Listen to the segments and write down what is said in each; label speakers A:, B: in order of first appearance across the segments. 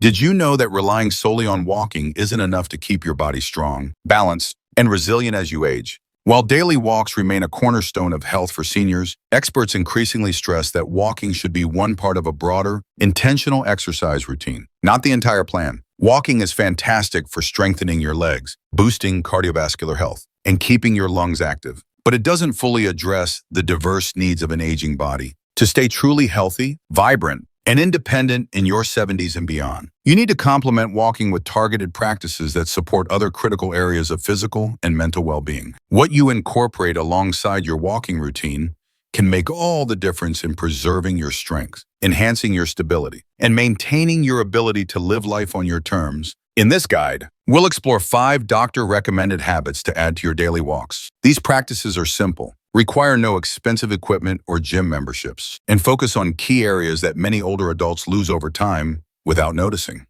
A: Did you know that relying solely on walking isn't enough to keep your body strong, balanced, and resilient as you age? While daily walks remain a cornerstone of health for seniors, experts increasingly stress that walking should be one part of a broader, intentional exercise routine, not the entire plan. Walking is fantastic for strengthening your legs, boosting cardiovascular health, and keeping your lungs active. But it doesn't fully address the diverse needs of an aging body. To stay truly healthy, vibrant, and independent in your 70s and beyond, you need to complement walking with targeted practices that support other critical areas of physical and mental well-being. What you incorporate alongside your walking routine can make all the difference in preserving your strength, enhancing your stability, and maintaining your ability to live life on your terms. In this guide, we'll explore 5 doctor-recommended habits to add to your daily walks. These practices are simple, require no expensive equipment or gym memberships, and focus on key areas that many older adults lose over time without noticing.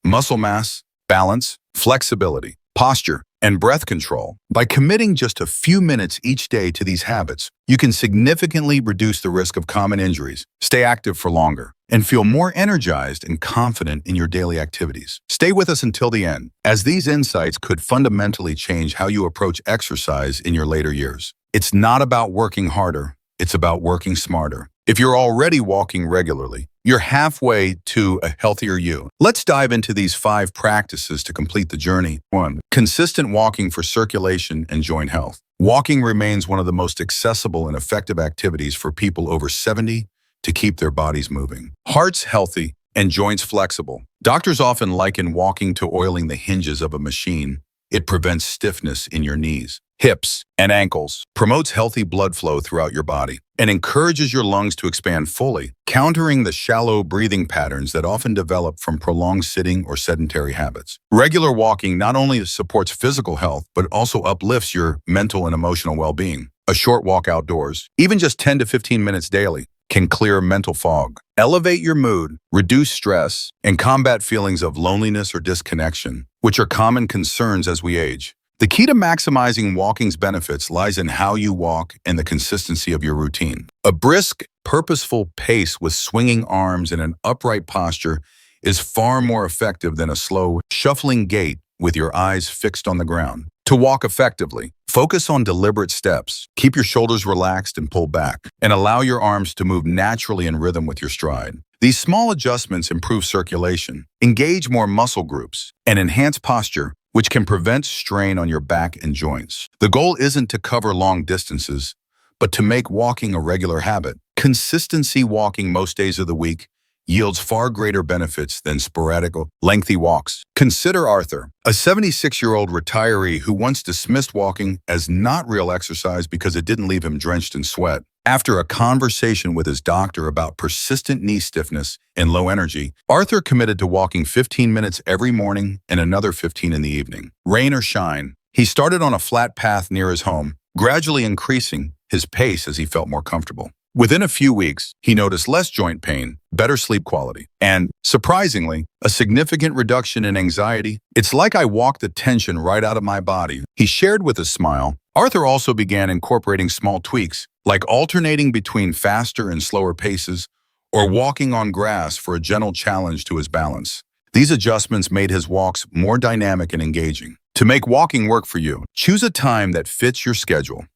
A: Muscle mass, balance, flexibility, posture, and breath control. By committing just a few minutes each day to these habits, you can significantly reduce the risk of common injuries, stay active for longer, and feel more energized and confident in your daily activities. Stay with us until the end, as these insights could fundamentally change how you approach exercise in your later years. It's not about working harder, it's about working smarter. If you're already walking regularly, you're halfway to a healthier you. Let's dive into these 5 practices to complete the journey. 1. Consistent walking for circulation and joint health. Walking remains one of the most accessible and effective activities for people over 70 to keep their bodies moving. Hearts healthy and joints flexible. Doctors often liken walking to oiling the hinges of a machine. It prevents stiffness in your knees, hips, and ankles, promotes healthy blood flow throughout your body, and encourages your lungs to expand fully, countering the shallow breathing patterns that often develop from prolonged sitting or sedentary habits. Regular walking not only supports physical health, but also uplifts your mental and emotional well-being. A short walk outdoors, even just 10 to 15 minutes daily, can clear mental fog, elevate your mood, reduce stress, and combat feelings of loneliness or disconnection, which are common concerns as we age. The key to maximizing walking's benefits lies in how you walk and the consistency of your routine. A brisk, purposeful pace with swinging arms and an upright posture is far more effective than a slow, shuffling gait with your eyes fixed on the ground. To walk effectively, focus on deliberate steps. Keep your shoulders relaxed and pulled back, and allow your arms to move naturally in rhythm with your stride. These small adjustments improve circulation, engage more muscle groups, and enhance posture, which can prevent strain on your back and joints. The goal isn't to cover long distances, but to make walking a regular habit. Consistency walking most days of the week yields far greater benefits than sporadic, lengthy walks. Consider Arthur, a 76-year-old retiree who once dismissed walking as not real exercise because it didn't leave him drenched in sweat. After a conversation with his doctor about persistent knee stiffness and low energy, Arthur committed to walking 15 minutes every morning and another 15 in the evening. Rain or shine, he started on a flat path near his home, gradually increasing his pace as he felt more comfortable. Within a few weeks, he noticed less joint pain, better sleep quality, and, surprisingly, a significant reduction in anxiety. "It's like I walked the tension right out of my body," he shared with a smile. Arthur also began incorporating small tweaks, like alternating between faster and slower paces, or walking on grass for a gentle challenge to his balance. These adjustments made his walks more dynamic and engaging. To make walking work for you, choose a time that fits your schedule.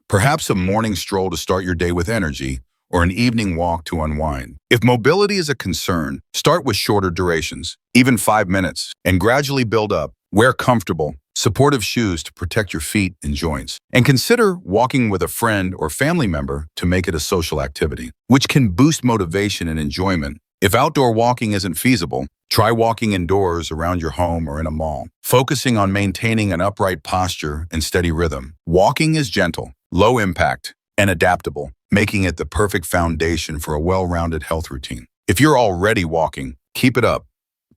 A: Perhaps a morning stroll to start your day with energy, or an evening walk to unwind. If mobility is a concern, start with shorter durations, even 5 minutes, and gradually build up. Wear comfortable, supportive shoes to protect your feet and joints. And consider walking with a friend or family member to make it a social activity, which can boost motivation and enjoyment. If outdoor walking isn't feasible, try walking indoors around your home or in a mall, focusing on maintaining an upright posture and steady rhythm. Walking is gentle, low impact, and adaptable, making it the perfect foundation for a well-rounded health routine. If you're already walking, keep it up.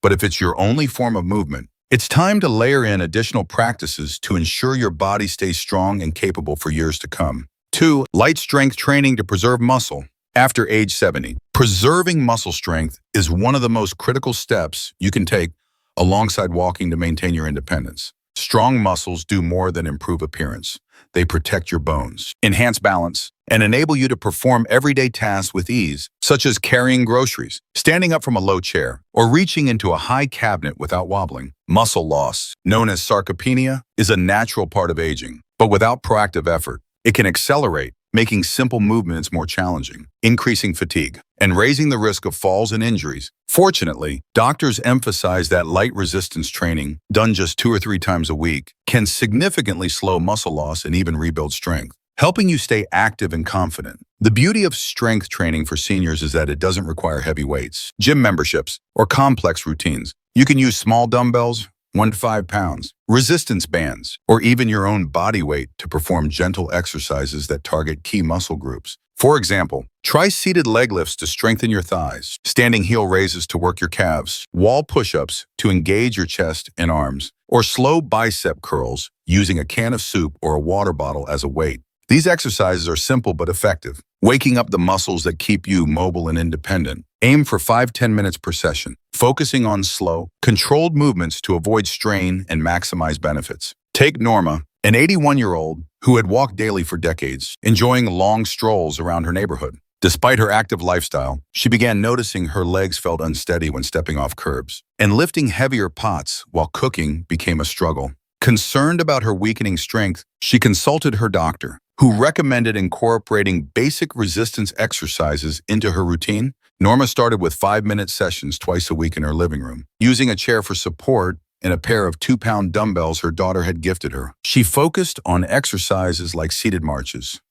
A: But if it's your only form of movement, it's time to layer in additional practices to ensure your body stays strong and capable for years to come. 2. Light strength training to preserve muscle. After age 70, preserving muscle strength is one of the most critical steps you can take alongside walking to maintain your independence. Strong muscles do more than improve appearance. They protect your bones, enhance balance, and enable you to perform everyday tasks with ease, such as carrying groceries, standing up from a low chair, or reaching into a high cabinet without wobbling. Muscle loss, known as sarcopenia, is a natural part of aging, but without proactive effort, it can accelerate, making simple movements more challenging, increasing fatigue, and raising the risk of falls and injuries. Fortunately, doctors emphasize that light resistance training, done just 2 or 3 times a week, can significantly slow muscle loss and even rebuild strength, helping you stay active and confident. The beauty of strength training for seniors is that it doesn't require heavy weights, gym memberships, or complex routines. You can use small dumbbells, 1 to 5 pounds, resistance bands, or even your own body weight to perform gentle exercises that target key muscle groups. For example, try seated leg lifts to strengthen your thighs, standing heel raises to work your calves, wall push-ups to engage your chest and arms, or slow bicep curls using a can of soup or a water bottle as a weight. These exercises are simple but effective, waking up the muscles that keep you mobile and independent. Aim for 5–10 minutes per session, focusing on slow, controlled movements to avoid strain and maximize benefits. Take Norma, an 81-year-old who had walked daily for decades, enjoying long strolls around her neighborhood. Despite her active lifestyle, she began noticing her legs felt unsteady when stepping off curbs, and lifting heavier pots while cooking became a struggle. Concerned about her weakening strength, she consulted her doctor, who recommended incorporating basic resistance exercises into her routine. Norma started with 5-minute sessions twice a week in her living room, using a chair for support and a pair of 2-pound dumbbells her daughter had gifted her. She focused on exercises like seated marches,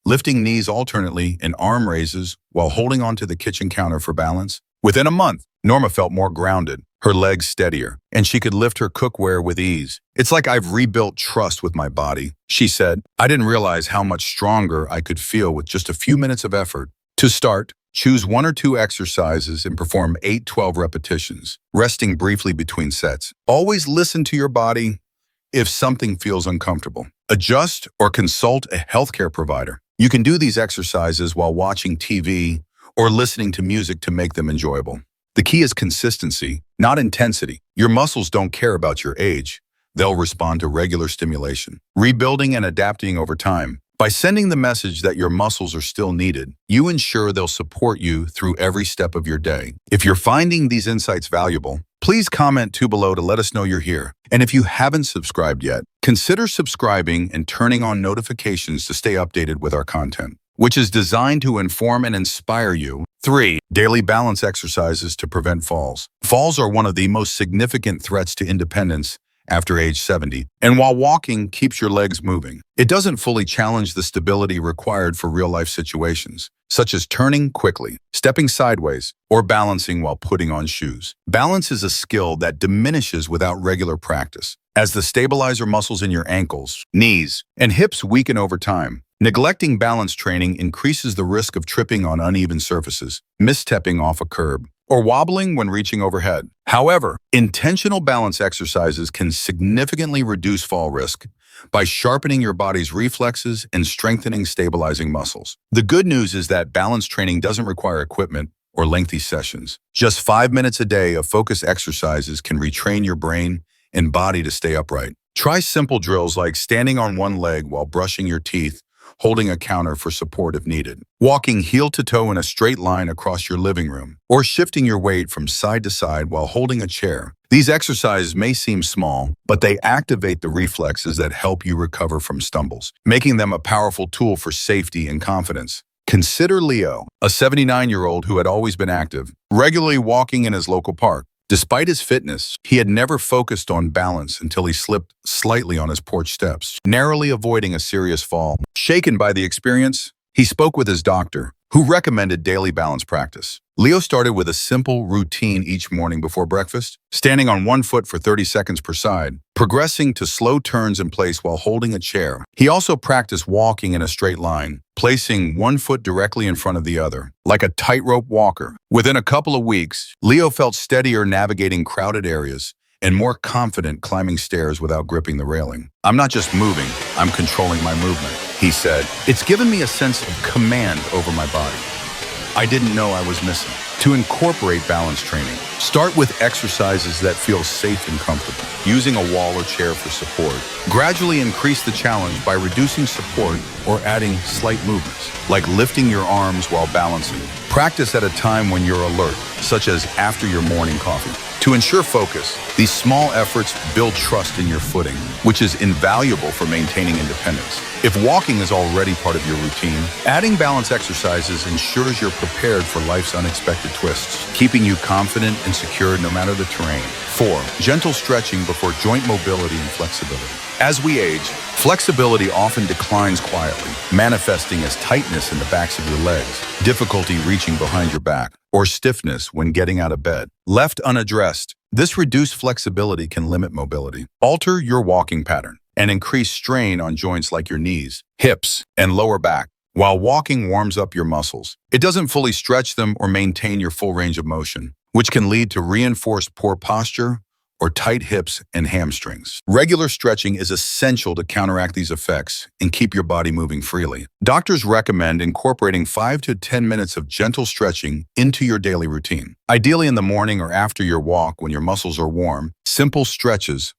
A: lifting knees alternately in arm raises while holding onto the kitchen counter for balance. Within a month, Norma felt more grounded, her legs steadier, and she could lift her cookware with ease. "It's like I've rebuilt trust with my body," she said. "I didn't realize how much stronger I could feel with just a few minutes of effort." To start, choose 1 or 2 exercises and perform 8–12 repetitions, resting briefly between sets. Always listen to your body. If something feels uncomfortable, adjust or consult a healthcare provider. You can do these exercises while watching TV or listening to music to make them enjoyable. The key is consistency, not intensity. Your muscles don't care about your age. They'll respond to regular stimulation, rebuilding and adapting over time. By sending the message that your muscles are still needed, you ensure they'll support you through every step of your day. If you're finding these insights valuable, please comment below to let us know you're here. And if you haven't subscribed yet, consider subscribing and turning on notifications to stay updated with our content, which is designed to inform and inspire you. 3. Daily balance exercises to prevent falls. Falls are one of the most significant threats to independence after age 70, and while walking keeps your legs moving, it doesn't fully challenge the stability required for real-life situations, such as turning quickly, stepping sideways, or balancing while putting on shoes. Balance is a skill that diminishes without regular practice, as the stabilizer muscles in your ankles, knees, and hips weaken over time. Neglecting balance training increases the risk of tripping on uneven surfaces, misstepping off a curb, or wobbling when reaching overhead. However, intentional balance exercises can significantly reduce fall risk by sharpening your body's reflexes and strengthening stabilizing muscles. The good news is that balance training doesn't require equipment or lengthy sessions. Just 5 minutes a day of focused exercises can retrain your brain and body to stay upright. Try simple drills like standing on one leg while brushing your teeth, holding a counter for support if needed, walking heel to toe in a straight line across your living room, or shifting your weight from side to side while holding a chair. These exercises may seem small, but they activate the reflexes that help you recover from stumbles, making them a powerful tool for safety and confidence. Consider Leo, a 79-year-old who had always been active, regularly walking in his local park. Despite his fitness, he had never focused on balance until he slipped slightly on his porch steps, narrowly avoiding a serious fall. Shaken by the experience, he spoke with his doctor, who recommended daily balance practice. Leo started with a simple routine each morning before breakfast, standing on one foot for 30 seconds per side, progressing to slow turns in place while holding a chair. He also practiced walking in a straight line, placing one foot directly in front of the other, like a tightrope walker. Within a couple of weeks, Leo felt steadier navigating crowded areas and more confident climbing stairs without gripping the railing. "I'm not just moving, I'm controlling my movement," he said. "It's given me a sense of command over my body." I didn't know I was missing. To incorporate balance training, start with exercises that feel safe and comfortable, using a wall or chair for support. Gradually increase the challenge by reducing support or adding slight movements, like lifting your arms while balancing. Practice at a time when you're alert, such as after your morning coffee. To ensure focus, these small efforts build trust in your footing, which is invaluable for maintaining independence. If walking is already part of your routine, adding balance exercises ensures you're prepared for life's unexpected twists, keeping you confident and secure no matter the terrain. 4. Gentle stretching before joint mobility and flexibility. As we age, flexibility often declines quietly, manifesting as tightness in the backs of your legs, difficulty reaching behind your back, or stiffness when getting out of bed. Left unaddressed, this reduced flexibility can limit mobility. Alter your walking pattern and increase strain on joints like your knees, hips, and lower back. While walking warms up your muscles, it doesn't fully stretch them or maintain your full range of motion, which can lead to reinforced poor posture or tight hips and hamstrings. Regular stretching is essential to counteract these effects and keep your body moving freely. Doctors recommend incorporating 5 to 10 minutes of gentle stretching into your daily routine. Ideally in the morning or after your walk when your muscles are warm, simple stretches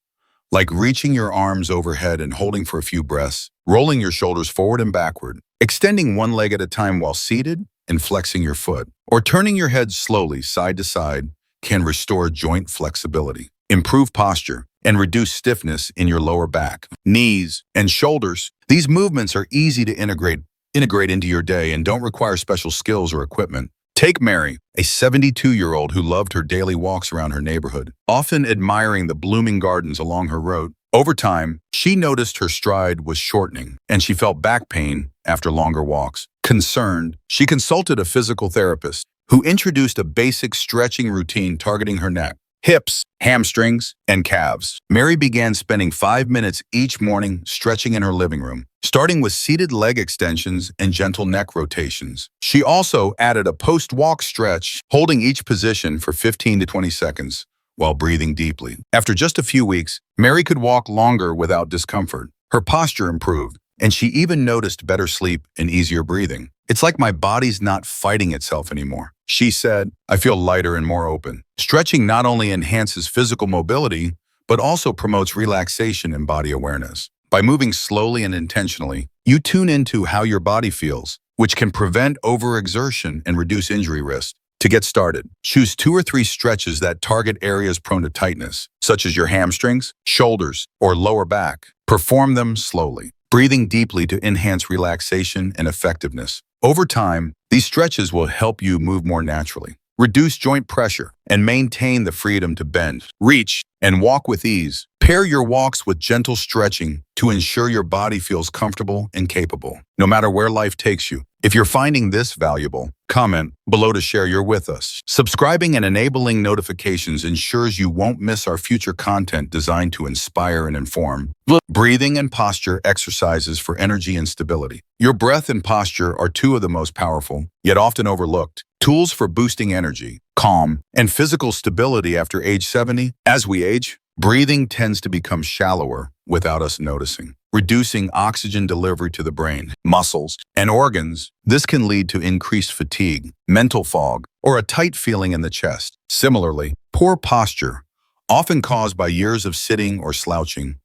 A: like reaching your arms overhead and holding for a few breaths, rolling your shoulders forward and backward, extending one leg at a time while seated and flexing your foot, or turning your head slowly side to side can restore joint flexibility, improve posture, and reduce stiffness in your lower back, knees, and shoulders. These movements are easy to integrate into your day and don't require special skills or equipment. Take Mary, a 72-year-old who loved her daily walks around her neighborhood, often admiring the blooming gardens along her road. Over time, she noticed her stride was shortening, and she felt back pain after longer walks. Concerned, she consulted a physical therapist who introduced a basic stretching routine targeting her neck, hips, hamstrings, and calves. Mary began spending 5 minutes each morning stretching in her living room, starting with seated leg extensions and gentle neck rotations. She also added a post-walk stretch, holding each position for 15 to 20 seconds while breathing deeply. After just a few weeks, Mary could walk longer without discomfort. Her posture improved, and she even noticed better sleep and easier breathing. "It's like my body's not fighting itself anymore," she said. "I feel lighter and more open." Stretching not only enhances physical mobility, but also promotes relaxation and body awareness. By moving slowly and intentionally, you tune into how your body feels, which can prevent overexertion and reduce injury risk. To get started, choose 2 or 3 stretches that target areas prone to tightness, such as your hamstrings, shoulders, or lower back. Perform them slowly, breathing deeply to enhance relaxation and effectiveness. Over time, these stretches will help you move more naturally, reduce joint pressure, and maintain the freedom to bend, reach, and walk with ease. Pair your walks with gentle stretching to ensure your body feels comfortable and capable, no matter where life takes you. If you're finding this valuable, comment below to share your with us. Subscribing and enabling notifications ensures you won't miss our future content designed to inspire and inform. Breathing and posture exercises for energy and stability. Your breath and posture are 2 of the most powerful, yet often overlooked, tools for boosting energy, calm, and physical stability after age 70. As we age, breathing tends to become shallower without us noticing, reducing oxygen delivery to the brain, muscles, and organs. This can lead to increased fatigue, mental fog, or a tight feeling in the chest. Similarly, poor posture, often caused by years of sitting or slouching,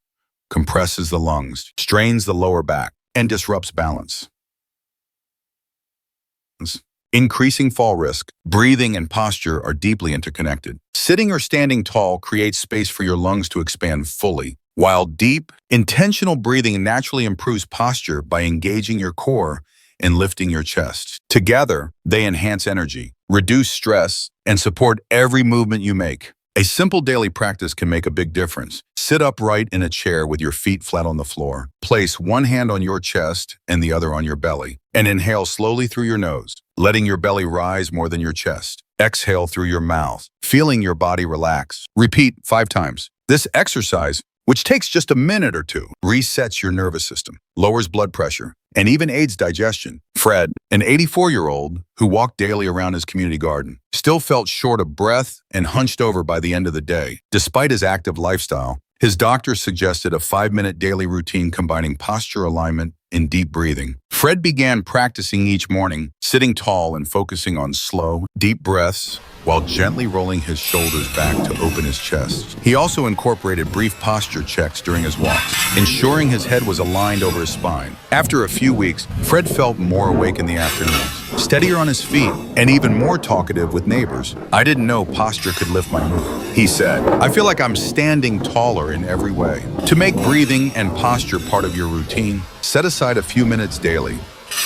A: compresses the lungs, strains the lower back, and disrupts balance. Increasing fall risk, breathing and posture are deeply interconnected. Sitting or standing tall creates space for your lungs to expand fully, while deep, intentional breathing naturally improves posture by engaging your core and lifting your chest. Together, they enhance energy, reduce stress, and support every movement you make. A simple daily practice can make a big difference. Sit upright in a chair with your feet flat on the floor. Place one hand on your chest and the other on your belly, and inhale slowly through your nose, letting your belly rise more than your chest. Exhale through your mouth, feeling your body relax. Repeat 5 times. This exercise, which takes just a minute or 2, resets your nervous system, lowers blood pressure, and even aids digestion. Fred, an 84-year-old who walked daily around his community garden, still felt short of breath and hunched over by the end of the day. Despite his active lifestyle, His doctor suggested a 5-minute daily routine combining posture alignment and deep breathing. Fred began practicing each morning, sitting tall and focusing on slow, deep breaths while gently rolling his shoulders back to open his chest. He also incorporated brief posture checks during his walks, ensuring his head was aligned over his spine. After a few weeks, Fred felt more awake in the afternoons, steadier on his feet, and even more talkative with neighbors. "I didn't know posture could lift my mood," he said. "I feel like I'm standing taller in every way." To make breathing and posture part of your routine, set aside a few minutes daily,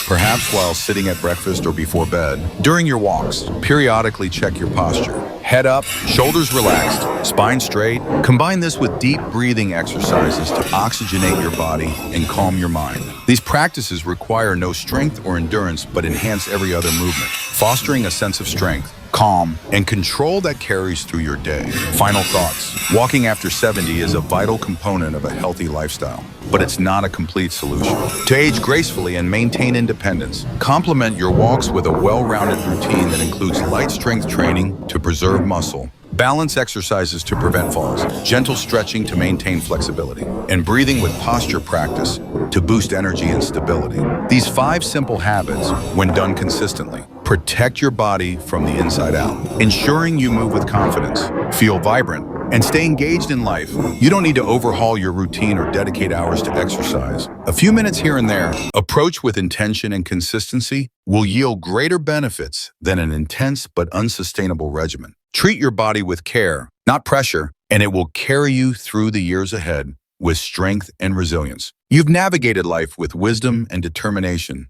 A: perhaps while sitting at breakfast or before bed. During your walks, periodically check your posture. Head up, shoulders relaxed, spine straight. Combine this with deep breathing exercises to oxygenate your body and calm your mind. These practices require no strength or endurance but enhance every other movement, fostering a sense of strength, calm, and control that carries through your day. Final thoughts. Walking after 70 is a vital component of a healthy lifestyle, but it's not a complete solution. To age gracefully and maintain independence, complement your walks with a well-rounded routine that includes light strength training to preserve muscle, balance exercises to prevent falls, gentle stretching to maintain flexibility, and breathing with posture practice to boost energy and stability. These 5 simple habits, when done consistently, protect your body from the inside out, ensuring you move with confidence, feel vibrant, and stay engaged in life. You don't need to overhaul your routine or dedicate hours to exercise. A few minutes here and there, approach with intention and consistency, will yield greater benefits than an intense but unsustainable regimen. Treat your body with care, not pressure, and it will carry you through the years ahead with strength and resilience. You've navigated life with wisdom and determination.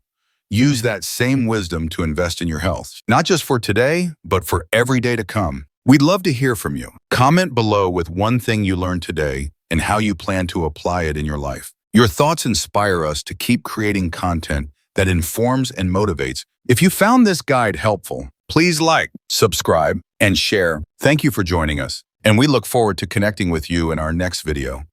A: Use that same wisdom to invest in your health, not just for today, but for every day to come. We'd love to hear from you. Comment below with one thing you learned today and how you plan to apply it in your life. Your thoughts inspire us to keep creating content that informs and motivates. If you found this guide helpful, please like, subscribe, and share. Thank you for joining us, and we look forward to connecting with you in our next video.